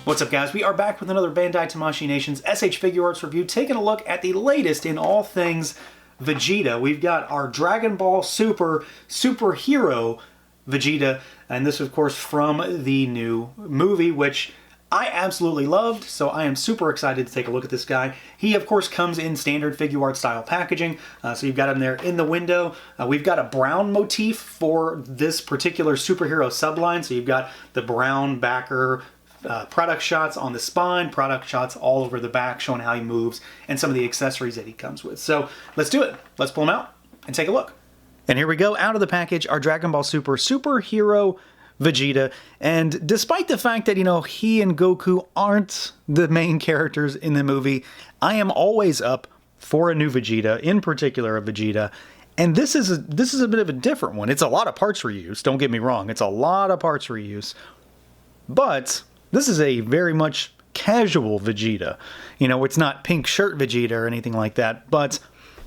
What's up, guys? We are back with another Bandai Tamashii Nation's SH Figuarts review, taking a look at the latest in all things Vegeta. We've got our Dragon Ball Superhero Vegeta, and this, of course, from the new movie, which I absolutely loved, so I am super excited to take a look at this guy. He, of course, comes in standard Figuarts style packaging, so you've got him there in the window. We've got a brown motif for this particular superhero subline, so you've got the brown backer, product shots on the spine, product shots all over the back showing how he moves, and some of the accessories that he comes with. So let's do it. Let's pull him out and take a look. And here we go, out of the package, our Dragon Ball Superhero Vegeta. And despite the fact that, he and Goku aren't the main characters in the movie, I am always up for a new Vegeta, in particular a Vegeta. And this is a bit of a different one. It's a lot of parts reuse, don't get me wrong. It's a lot of parts reuse. But this is a very much casual Vegeta. It's not pink shirt Vegeta or anything like that, but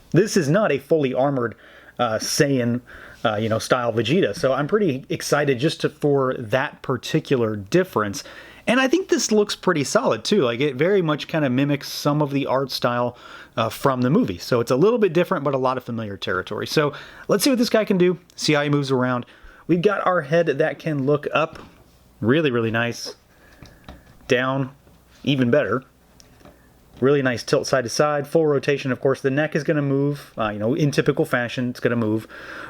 this is not a fully armored Saiyan, style Vegeta. So I'm pretty excited just for that particular difference. And I think this looks pretty solid too. Like, it very much kind of mimics some of the art style from the movie. So it's a little bit different, but a lot of familiar territory. So let's see what this guy can do, see how he moves around. We've got our head that can look up, really, really nice. Down, even better. Really nice tilt side to side, full rotation. Of course, the neck is going to move, in typical fashion, it's going to move.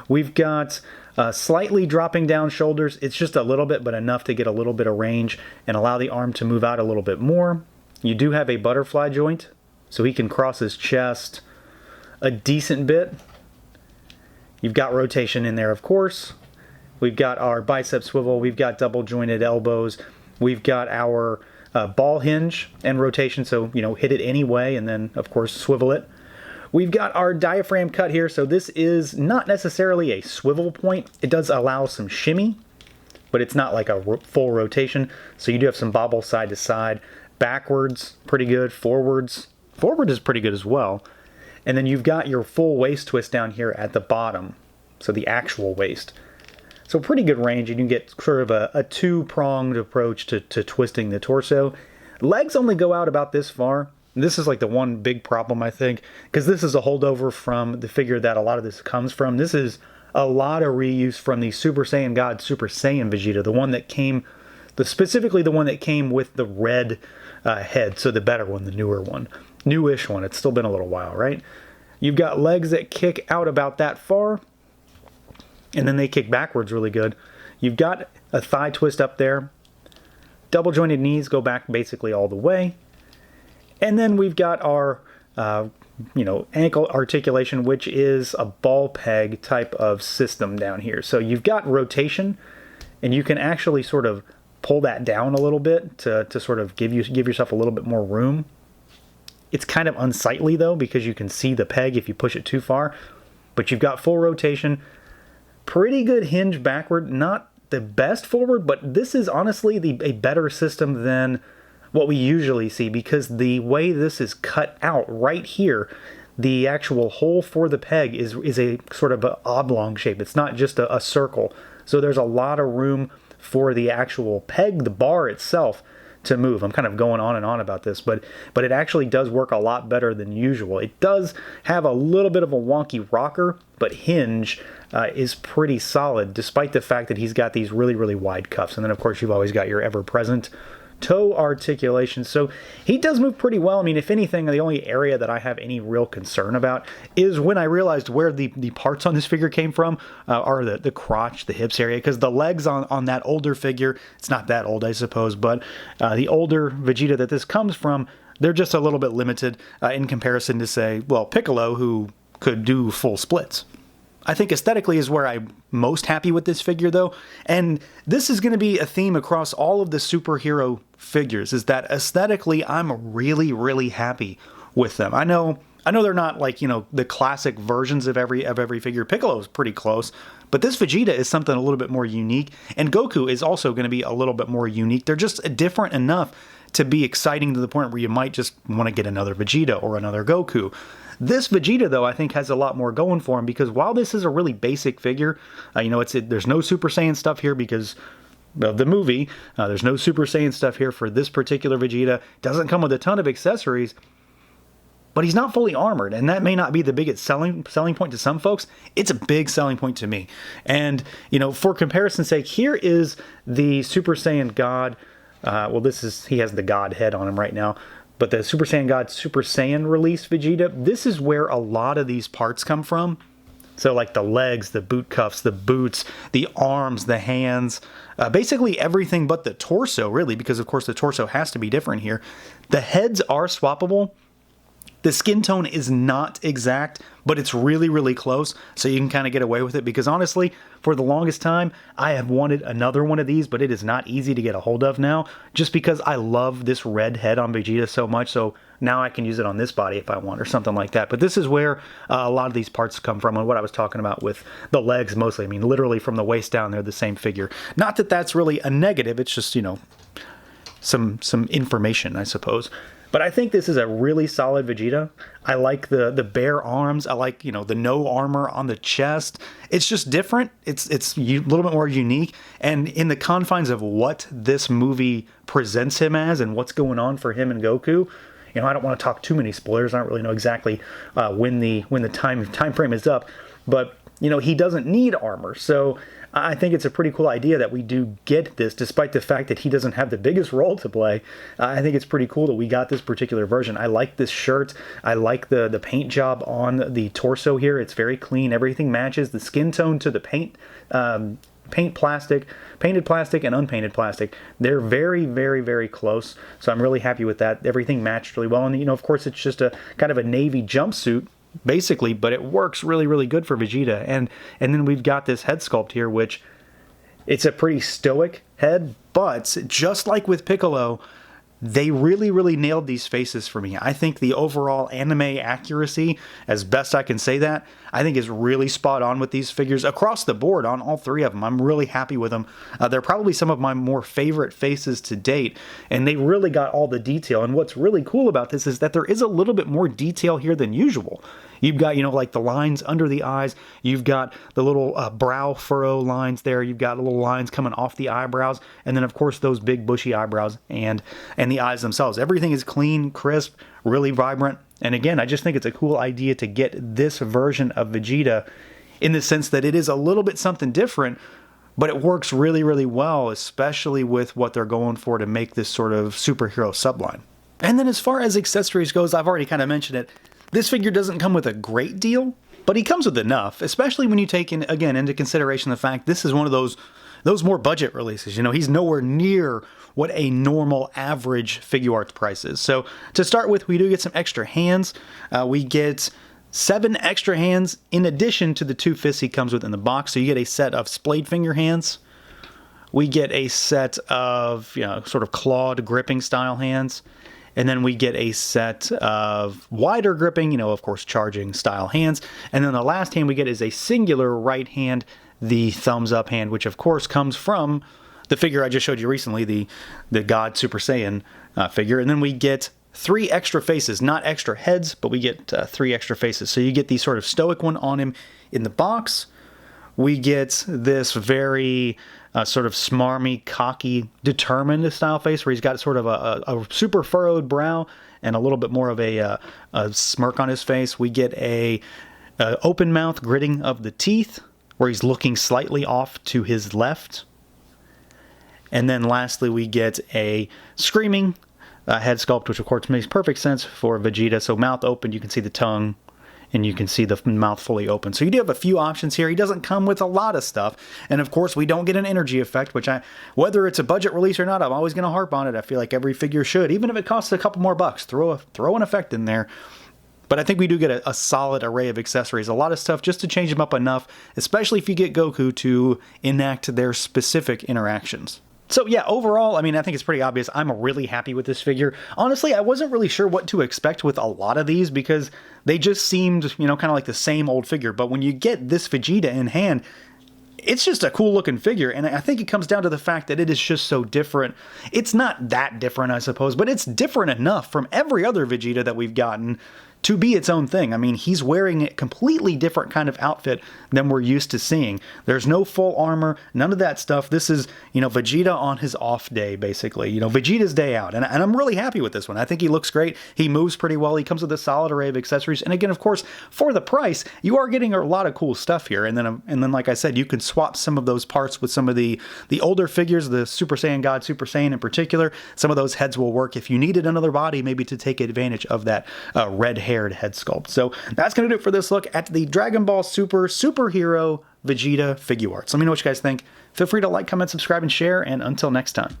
We've got slightly dropping down shoulders. It's just a little bit, but enough to get a little bit of range and allow the arm to move out a little bit more. You do have a butterfly joint, so he can cross his chest a decent bit. You've got rotation in there, of course. We've got our bicep swivel. We've got double jointed elbows. We've got our ball hinge and rotation, so hit it any way and then of course swivel it. We've got our diaphragm cut here, so this is not necessarily a swivel point. It does allow some shimmy, but it's not like a full rotation, so you do have some bobble side to side. Backwards, pretty good. Forward is pretty good as well. And then you've got your full waist twist down here at the bottom, so the actual waist. So pretty good range, and you get sort of a two-pronged approach to twisting the torso. Legs only go out about this far. This is like the one big problem, I think, because this is a holdover from the figure that a lot of this comes from. This is a lot of reuse from the Super Saiyan God Super Saiyan Vegeta, the one that came, specifically the one that came with the red head, so the better one, the newer one. Newish one, it's still been a little while, right? You've got legs that kick out about that far, and then they kick backwards really good. You've got a thigh twist up there. Double jointed knees go back basically all the way. And then we've got our, ankle articulation, which is a ball peg type of system down here. So you've got rotation, and you can actually sort of pull that down a little bit to sort of give yourself a little bit more room. It's kind of unsightly though, because you can see the peg if you push it too far. But you've got full rotation. Pretty good hinge backward, not the best forward, but this is honestly a better system than what we usually see, because the way this is cut out right here, the actual hole for the peg is a sort of an oblong shape. It's not just a circle. So there's a lot of room for the actual peg, the bar itself, to move. I'm kind of going on and on about this, but it actually does work a lot better than usual. It does have a little bit of a wonky rocker, but hinge is pretty solid, despite the fact that he's got these really, really wide cuffs. And then, of course, you've always got your ever-present toe articulation. So he does move pretty well. I mean, if anything, the only area that I have any real concern about is when I realized where the parts on this figure came from, are the crotch, the hips area, because the legs on that older figure, it's not that old, I suppose, but the older Vegeta that this comes from, they're just a little bit limited in comparison to, say, well, Piccolo, who could do full splits. I think aesthetically is where I'm most happy with this figure, though, and this is going to be a theme across all of the superhero figures, is that aesthetically I'm really, really happy with them. I know they're not like, the classic versions of every figure. Piccolo is pretty close, but this Vegeta is something a little bit more unique, and Goku is also going to be a little bit more unique. They're just different enough to be exciting to the point where you might just want to get another Vegeta or another Goku. This Vegeta, though, I think has a lot more going for him, because while this is a really basic figure, there's no Super Saiyan stuff here because of the movie. There's no Super Saiyan stuff here for this particular Vegeta. Doesn't come with a ton of accessories, but he's not fully armored, and that may not be the biggest selling point to some folks. It's a big selling point to me. And, you know, for comparison's sake, here is the Super Saiyan God. Well, he has the God head on him right now. But the Super Saiyan God Super Saiyan release Vegeta, this is where a lot of these parts come from. So like the legs, the boot cuffs, the boots, the arms, the hands, basically everything but the torso, really, because of course the torso has to be different here. The heads are swappable. The skin tone is not exact, but it's really, really close, so you can kind of get away with it, because honestly, for the longest time, I have wanted another one of these, but it is not easy to get a hold of now, just because I love this red head on Vegeta so much, so now I can use it on this body if I want, or something like that. But this is where a lot of these parts come from, and what I was talking about with the legs mostly. I mean, literally from the waist down, they're the same figure. Not that that's really a negative, it's just, you know, some information, I suppose. But I think this is a really solid Vegeta. I like the bare arms. I like, you know, the no armor on the chest. It's just different. It's a little bit more unique. And in the confines of what this movie presents him as and what's going on for him and Goku, you know, I don't want to talk too many spoilers. I don't really know exactly when the time frame is up. But, you know, he doesn't need armor. So I think it's a pretty cool idea that we do get this, despite the fact that he doesn't have the biggest role to play. I think it's pretty cool that we got this particular version. I like this shirt. I like the paint job on the torso here. It's very clean. Everything matches the skin tone to the painted plastic and unpainted plastic. They're very, very, very close. So I'm really happy with that. Everything matched really well. And, you know, of course, it's just a kind of a navy jumpsuit, basically, but it works really, really good for Vegeta. And then we've got this head sculpt here, which it's a pretty stoic head, but just like with Piccolo, they really, really nailed these faces for me. I think the overall anime accuracy, as best I can say that, I think is really spot on with these figures across the board on all three of them. I'm really happy with them. They're probably some of my more favorite faces to date, and they really got all the detail. And what's really cool about this is that there is a little bit more detail here than usual. You've got, you know, like the lines under the eyes. You've got the little brow furrow lines there. You've got little lines coming off the eyebrows. And then, of course, those big bushy eyebrows and the eyes themselves. Everything is clean, crisp, really vibrant. And again, I just think it's a cool idea to get this version of Vegeta in the sense that it is a little bit something different, but it works really, really well, especially with what they're going for to make this sort of superhero subline. And then as far as accessories goes, I've already kind of mentioned it. This figure doesn't come with a great deal, but he comes with enough, especially when you take into consideration the fact this is one of those more budget releases. You know, he's nowhere near what a normal average Figuarts price is. So to start with, we do get some extra hands. We get 7 extra hands in addition to the 2 fists he comes with in the box. So you get a set of splayed finger hands. We get a set of, you know, sort of clawed gripping style hands. And then we get a set of wider gripping, you know, of course, charging style hands. And then the last hand we get is a singular right hand, the thumbs up hand, which of course comes from the figure I just showed you recently, the God Super Saiyan figure. And then we get 3 extra faces, not extra heads, but we get 3 extra faces. So you get the sort of stoic one on him in the box. We get this very sort of smarmy, cocky, determined style face where he's got sort of a super furrowed brow and a little bit more of a smirk on his face. We get a open mouth gritting of the teeth where he's looking slightly off to his left. And then lastly, we get a screaming head sculpt, which of course makes perfect sense for Vegeta. So mouth open, you can see the tongue, and you can see the mouth fully open. So you do have a few options here. He doesn't come with a lot of stuff. And of course, we don't get an energy effect, which whether it's a budget release or not, I'm always going to harp on it. I feel like every figure should. Even if it costs a couple more bucks, throw an effect in there. But I think we do get a solid array of accessories. A lot of stuff just to change them up enough, especially if you get Goku to enact their specific interactions. So yeah, overall, I mean, I think it's pretty obvious. I'm really happy with this figure. Honestly, I wasn't really sure what to expect with a lot of these because they just seemed, you know, kind of like the same old figure. But when you get this Vegeta in hand, it's just a cool looking figure. And I think it comes down to the fact that it is just so different. It's not that different, I suppose, but it's different enough from every other Vegeta that we've gotten to be its own thing. I mean, he's wearing a completely different kind of outfit than we're used to seeing. There's no full armor, none of that stuff. This is, you know, Vegeta on his off day, basically. You know, Vegeta's day out. And I'm really happy with this one. I think he looks great. He moves pretty well. He comes with a solid array of accessories. And again, of course, for the price, you are getting a lot of cool stuff here. And then like I said, you can swap some of those parts with some of the older figures, the Super Saiyan God, Super Saiyan in particular. Some of those heads will work if you needed another body, maybe to take advantage of that red-haired head sculpt. So that's going to do it for this look at the Dragon Ball Super Superhero Vegeta Figuarts. Let me know what you guys think. Feel free to like, comment, subscribe, and share, and until next time.